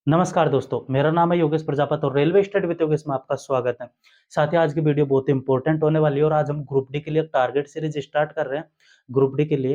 नमस्कार दोस्तों, मेरा नाम है योगेश प्रजापति और रेलवे स्टडी विद योगेश में आपका स्वागत है। साथ ही आज की वीडियो बहुत ही इंपॉर्टेंट होने वाली है और आज हम ग्रुप डी के लिए टारगेट सीरीज स्टार्ट कर रहे हैं। ग्रुप डी के लिए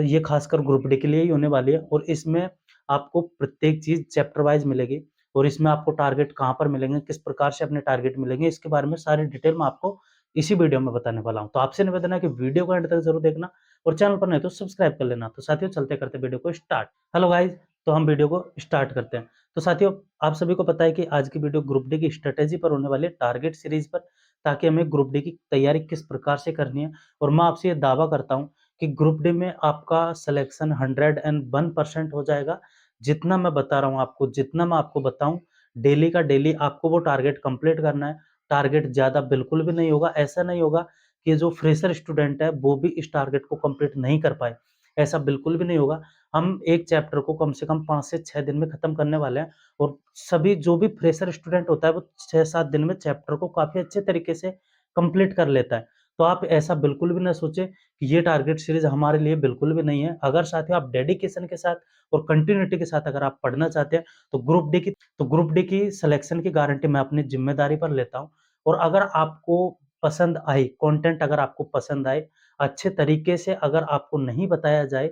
ये खासकर ग्रुप डी के लिए ही होने वाली है और इसमें आपको प्रत्येक चीज़ चैप्टर वाइज़ मिलेगी और इसमें आपको टारगेट कहाँ पर मिलेंगे, किस प्रकार से अपने टारगेट मिलेंगे, इसके बारे में सारी डिटेल मैं आपको इसी वीडियो में बताने वाला हूँ। तो आपसे निवेदन है कि वीडियो को एंड तक ज़रूर देखना और चैनल पर नए तो सब्सक्राइब कर लेना। तो साथियों चलते करते वीडियो को स्टार्ट। हेलो गाइस, तो हम वीडियो को स्टार्ट करते हैं। तो साथियों, आप सभी को पता है कि आज की वीडियो ग्रुप डी की स्ट्रेटेजी पर होने वाली है, टारगेट सीरीज पर, ताकि हमें ग्रुप डी की तैयारी किस प्रकार से करनी है। और मैं आपसे ये दावा करता हूँ कि ग्रुप डी में आपका सिलेक्शन 101% हो जाएगा। जितना मैं बता रहा हूँ आपको, जितना मैं आपको बताऊँ, डेली का डेली आपको वो टारगेट कंप्लीट करना है। टारगेट ज़्यादा बिल्कुल भी नहीं होगा। ऐसा नहीं होगा कि जो फ्रेशर स्टूडेंट है वो भी इस टारगेट को कंप्लीट नहीं कर पाए, ऐसा बिल्कुल भी नहीं होगा। हम एक चैप्टर को कम से कम 5 से 6 दिन में खत्म करने वाले हैं और सभी जो भी फ्रेशर स्टूडेंट होता है वो 6-7 दिन में चैप्टर को काफ़ी अच्छे तरीके से कंप्लीट कर लेता है। तो आप ऐसा बिल्कुल भी ना सोचें कि ये टारगेट सीरीज़ हमारे लिए बिल्कुल भी नहीं है। अगर साथियों आप डेडिकेशन के साथ और कंटिन्यूटी के साथ अगर आप पढ़ना चाहते हैं तो ग्रुप डी की सिलेक्शन की गारंटी मैं अपनी ज़िम्मेदारी पर लेता हूँ। और अगर आपको पसंद आई, कंटेंट अगर आपको पसंद आए, अच्छे तरीके से अगर आपको नहीं बताया जाए,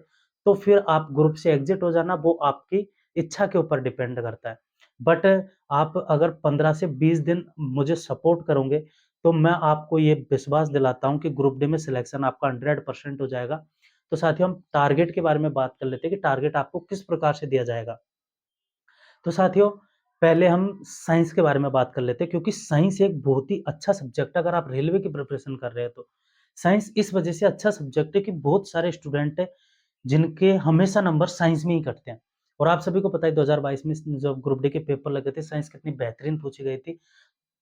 तो फिर आप ग्रुप से एग्ज़िट हो जाना, वो आपकी इच्छा के ऊपर डिपेंड करता है। बट आप अगर 15 से 20 दिन मुझे सपोर्ट करोगे, तो मैं आपको ये विश्वास दिलाता हूँ कि ग्रुप डी में सिलेक्शन आपका 100% हो जाएगा। तो साथियों हम टारगेट के बारे में बात कर लेते हैं कि टारगेट आपको किस प्रकार से दिया जाएगा। तो साथियों, पहले हम साइंस के बारे में बात कर लेते हैं क्योंकि साइंस एक बहुत ही अच्छा सब्जेक्ट है अगर आप रेलवे की प्रिपरेशन कर रहे हैं तो। साइंस इस वजह से अच्छा सब्जेक्ट है कि बहुत सारे स्टूडेंट हैं जिनके हमेशा नंबर साइंस में ही कटते हैं। और आप सभी को पता है 2022 में जब ग्रुप डी के पेपर लगे थे, साइंस कितनी बेहतरीन पूछी गई थी।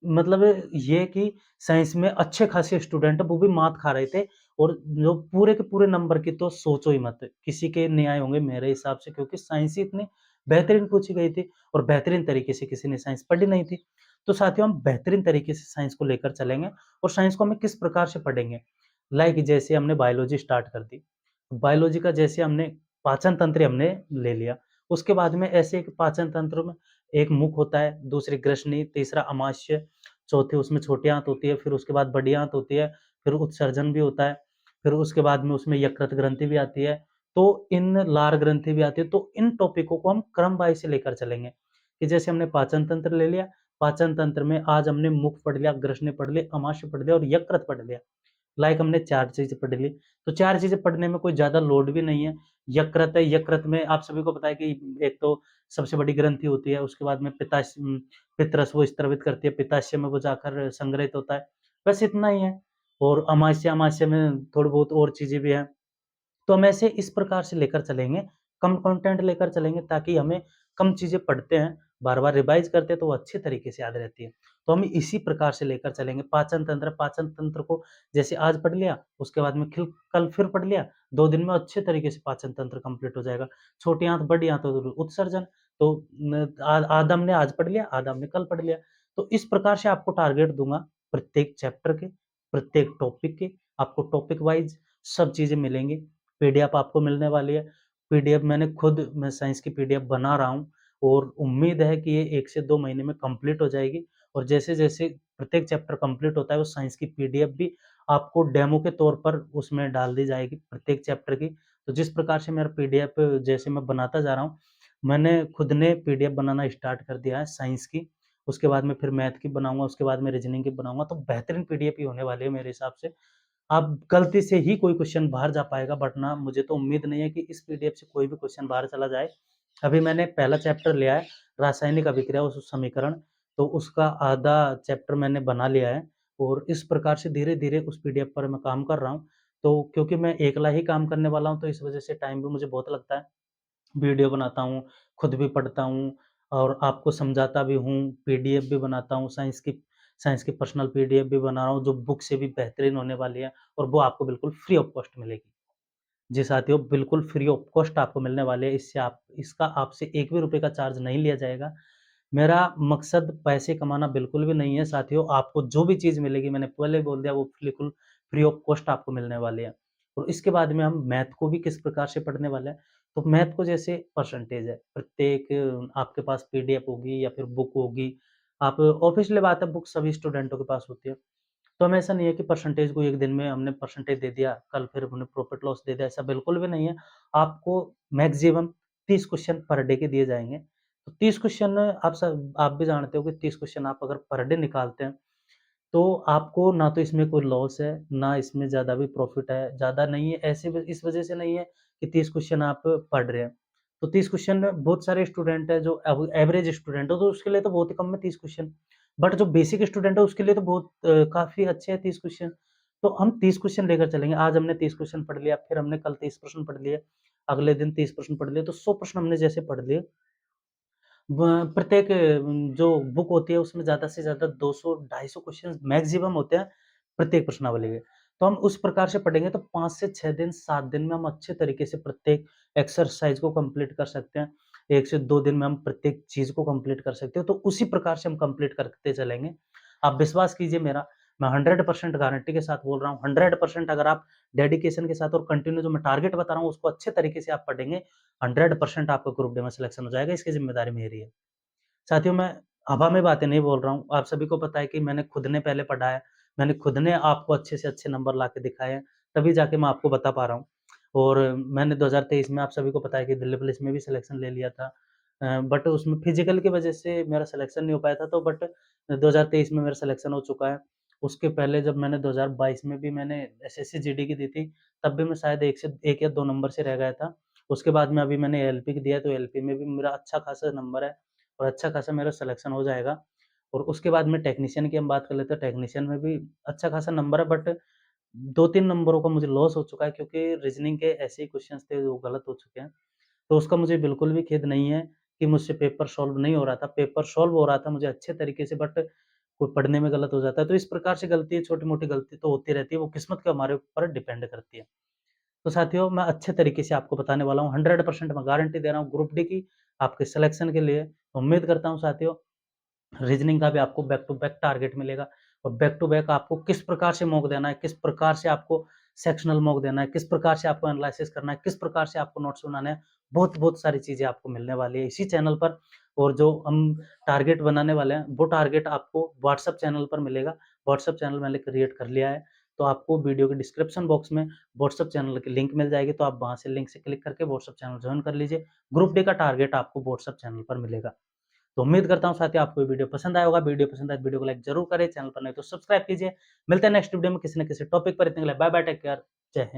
मतलब ये कि साइंस में अच्छे खासे स्टूडेंट वो भी मात खा रहे थे और जो पूरे के पूरे नंबर की तो सोचो ही मत। किसी के नहीं आए होंगे मेरे हिसाब से, क्योंकि साइंस ही इतनी बेहतरीन पूछी गई थी और बेहतरीन तरीके से किसी ने साइंस पढ़ी नहीं थी। तो साथियों हम बेहतरीन तरीके से साइंस को लेकर चलेंगे और साइंस को हमें किस प्रकार से पढ़ेंगे। लाइक जैसे हमने बायोलॉजी स्टार्ट कर दी। बायोलॉजी का जैसे हमने पाचन तंत्र हमने ले लिया। उसके बाद में ऐसे एक पाचन तंत्र में एक मुख होता है, दूसरी ग्रसनी, तीसरा अमाशय, चौथे उसमें छोटी आंत होती है, फिर उसके बाद बड़ी आंत होती है, फिर उत्सर्जन भी होता है, फिर उसके बाद में उसमें यकृत ग्रंथि भी आती है, तो इन लार ग्रंथि भी आती है। तो इन टॉपिकों को हम क्रम वाइज़ से लेकर चलेंगे कि जैसे हमने पाचन तंत्र ले लिया, पाचन तंत्र में आज हमने मुख पढ़ लिया, ग्रसनी पढ़ ली, अमाशय पढ़ लिया और यकृत पढ़ लिया। लाइक हमने 4 चीज़ें पढ़ ली, तो 4 चीज़ें पढ़ने में कोई ज़्यादा लोड भी नहीं है। यकृत है, यकृत में आप सभी को पता है कि एक तो सबसे बड़ी ग्रंथि होती है, उसके बाद में पित्तरस वो स्त्रवित करती है, पित्ताशय में वो जाकर संग्रहित होता है, बस इतना ही है। और अमाशय, अमाशय में थोड़ी बहुत और चीज़ें भी हैं। तो हम ऐसे इस प्रकार से लेकर चलेंगे, कम कंटेंट लेकर चलेंगे ताकि हमें कम चीज़ें पढ़ते हैं, बार-बार रिवाइज़ करते हैं तो वो अच्छे तरीके से याद रहती है। तो हम इसी प्रकार से लेकर चलेंगे। पाचन तंत्र को जैसे आज पढ़ लिया, उसके बाद में खिल कल फिर पढ़ लिया, 2 दिन में अच्छे तरीके से पाचन तंत्र कंप्लीट हो जाएगा। छोटी आँत, बड़ी आँत और उत्सर्जन, तो आधा हमने आज पढ़ लिया, आधा हमने कल पढ़ लिया। तो इस प्रकार से आपको टारगेट दूँगा प्रत्येक चैप्टर के, प्रत्येक टॉपिक के, आपको टॉपिक वाइज़ सब चीज़ें मिलेंगी। पीडीएफ आपको मिलने वाली है। पीडीएफ मैं साइंस की पीडीएफ बना रहा हूँ और उम्मीद है कि ये 1 से 2 महीने में कंप्लीट हो जाएगी और जैसे-जैसे प्रत्येक चैप्टर कंप्लीट होता है, वो साइंस की पीडीएफ भी आपको डेमो के तौर पर उसमें डाल दी जाएगी प्रत्येक चैप्टर की। तो जिस प्रकार से मेरा पीडीएफ जैसे मैं बनाता जा रहा हूँ, मैंने खुद ने पीडीएफ बनाना स्टार्ट कर दिया है साइंस की। उसके बाद में फिर मैथ की बनाऊँगा, उसके बाद में रीजनिंग की बनाऊँगा, तो बेहतरीन पीडीएफ ही होने वाली है मेरे हिसाब से। अब गलती से ही कोई क्वेश्चन बाहर जा पाएगा, वरना मुझे तो उम्मीद नहीं है कि इस पीडीएफ से कोई भी क्वेश्चन बाहर चला जाए। अभी मैंने पहला चैप्टर लिया है, रासायनिक अभिक्रिया उस समीकरण, तो उसका आधा चैप्टर मैंने बना लिया है और इस प्रकार से धीरे-धीरे उस पीडीएफ पर मैं काम कर रहा हूँ। तो क्योंकि मैं अकेला ही काम करने वाला हूँ, तो इस वजह से टाइम भी मुझे बहुत लगता है। वीडियो बनाता हूँ, खुद भी पढ़ता हूँ और आपको समझाता भी हूँ, पीडीएफ भी बनाता हूँ, साइंस की पर्सनल पीडीएफ भी बना रहा हूँ, जो बुक से भी बेहतरीन होने वाली है और वो आपको बिल्कुल फ्री ऑफ कॉस्ट मिलेगी। जी साथियों, बिल्कुल फ्री ऑफ कॉस्ट आपको मिलने वाली है, इसका आपसे 1 भी रुपए का चार्ज नहीं लिया जाएगा। मेरा मकसद पैसे कमाना बिल्कुल भी नहीं है साथियों, आपको जो भी चीज़ मिलेगी मैंने पहले ही बोल दिया वो बिल्कुल फ्री ऑफ कॉस्ट आपको मिलने वाली है। और इसके बाद में हम मैथ को भी किस प्रकार से पढ़ने वाले हैं, तो मैथ को जैसे परसेंटेज है, प्रत्येक आपके पास पीडीएफ होगी या फिर बुक होगी, आप ऑब्वियसली बात है बुक सभी स्टूडेंटों के पास होती है। तो हमें ऐसा नहीं है कि परसेंटेज को एक दिन में हमने परसेंटेज दे दिया, कल फिर हमने प्रॉफिट लॉस दे दिया, ऐसा बिल्कुल भी नहीं है। आपको मैक्सिमम 30 क्वेश्चन पर डे के दिए जाएँगे। तो 30 क्वेश्चन आप भी जानते हो कि 30 क्वेश्चन आप अगर पर डे निकालते हैं, तो आपको ना तो इसमें कोई लॉस है, ना इसमें ज़्यादा भी प्रॉफ़िट है, ज़्यादा नहीं है, ऐसे व इस वज़ह से नहीं है कि 30 क्वेश्चन आप पढ़ रहे हैं। तो 30 क्वेश्चन बहुत सारे स्टूडेंट हैं जो एवरेज स्टूडेंट हो, तो उसके लिए तो बहुत ही कम है 30 क्वेश्चन। बट जो बेसिक स्टूडेंट है उसके लिए तो बहुत काफ़ी अच्छे हैं 30 क्वेश्चन। तो हम 30 क्वेश्चन लेकर चलेंगे, आज हमने 30 क्वेश्चन पढ़ लिया, फिर हमने कल 30 प्रश्न पढ़ लिए, अगले दिन 30 प्रश्न पढ़ लिए, तो 100 प्रश्न हमने जैसे पढ़ लिए, प्रत्येक जो बुक होती है उसमें ज़्यादा से ज़्यादा 200 250 क्वेश्चन मैक्सिमम होते हैं प्रत्येक प्रश्नावली के। तो हम उस प्रकार से पढ़ेंगे तो 5 से 6 दिन 7 दिन में हम अच्छे तरीके से प्रत्येक एक्सरसाइज़ को कंप्लीट कर सकते हैं। 1 से 2 दिन में हम प्रत्येक चीज़ को कंप्लीट कर सकते हैं। तो उसी प्रकार से हम कंप्लीट करते चलेंगे। आप विश्वास कीजिए मेरा, मैं 100% गारंटी के साथ बोल रहा हूँ, 100% अगर आप डेडिकेशन के साथ और कंटिन्यू जो मैं टारगेट बता रहा हूँ उसको अच्छे तरीके से आप पढ़ेंगे, 100% आपका ग्रुप डी में सिलेक्शन हो जाएगा, इसकी ज़िम्मेदारी मेरी है। साथियों, मैं हवा में बातें नहीं बोल रहा हूँ। आप सभी को पता है कि मैंने खुद ने पहले पढ़ा है। मैंने खुद ने आपको अच्छे से अच्छे नंबर ला के दिखाए हैं, तभी जाके मैं आपको बता पा रहा हूँ। और मैंने 2023 में आप सभी को पता है कि दिल्ली पुलिस में भी सिलेक्शन ले लिया था। बट उसमें फिज़िकल की वज़ह से मेरा सिलेक्शन नहीं हो पाया था, तो बट 2023 में मेरा सिलेक्शन हो चुका है। उसके पहले जब मैंने 2022 में भी मैंने एसएससी जीडी की दी थी, तब भी मैं शायद 1 या 2 नंबर से रह गया था। उसके बाद में अभी मैंने एएलपी की दिया है, तो एएलपी में भी मेरा अच्छा खासा नंबर है। और अच्छा खासा मेरा सिलेक्शन हो जाएगा। और उसके बाद में टेक्नीशियन की हम बात कर लेते हैं, टेक्नीशियन में भी अच्छा खासा नंबर है, बट 2-3 नंबरों का मुझे लॉस हो चुका है क्योंकि रीज़निंग के ऐसे ही क्वेश्चन्स थे जो गलत हो चुके हैं। तो उसका मुझे बिल्कुल भी खेद नहीं है कि मुझसे पेपर सॉल्व नहीं हो रहा था, पेपर सॉल्व हो रहा था मुझे अच्छे तरीके से, बट कोई पढ़ने में गलत हो जाता है। तो इस प्रकार से गलती छोटी-मोटी गलती तो होती रहती है, वो किस्मत के हमारे ऊपर डिपेंड करती है। तो साथियों, मैं अच्छे तरीके से आपको बताने वाला हूँ, 100% मैं गारंटी दे रहा हूँ ग्रुप डी की आपके सिलेक्शन के लिए। उम्मीद करता हूँ साथियों, रीज़निंग का भी आपको बैक टू बैक टारगेट मिलेगा और बैक टू बैक आपको किस प्रकार से मॉक देना है, किस प्रकार से आपको सेक्शनल मॉक देना है, किस प्रकार से आपको एनालिसिस करना है, किस प्रकार से आपको नोट्स बनाने हैं, बहुत-बहुत सारी चीज़ें आपको मिलने वाली है इसी चैनल पर। और जो हम टारगेट बनाने वाले हैं, वो टारगेट आपको व्हाट्सएप चैनल पर मिलेगा। व्हाट्सएप चैनल मैंने क्रिएट कर लिया है, तो आपको वीडियो के डिस्क्रिप्शन बॉक्स में व्हाट्सएप चैनल की लिंक मिल जाएगी, तो आप वहाँ से लिंक से क्लिक करके व्हाट्सएप चैनल जॉइन कर लीजिए। ग्रुप डी का टारगेट आपको व्हाट्सएप चैनल पर मिलेगा। तो उम्मीद करता हूँ साथियों आपको ये वीडियो पसंद आया होगा। वीडियो पसंद आए तो वीडियो को लाइक ज़रूर करें, चैनल पर नए तो सब्सक्राइब कीजिए। मिलते हैं नेक्स्ट वीडियो में किसी न किसी टॉपिक पर, इतने के लिए बाय बाय, टेक केयर, जय हिंद।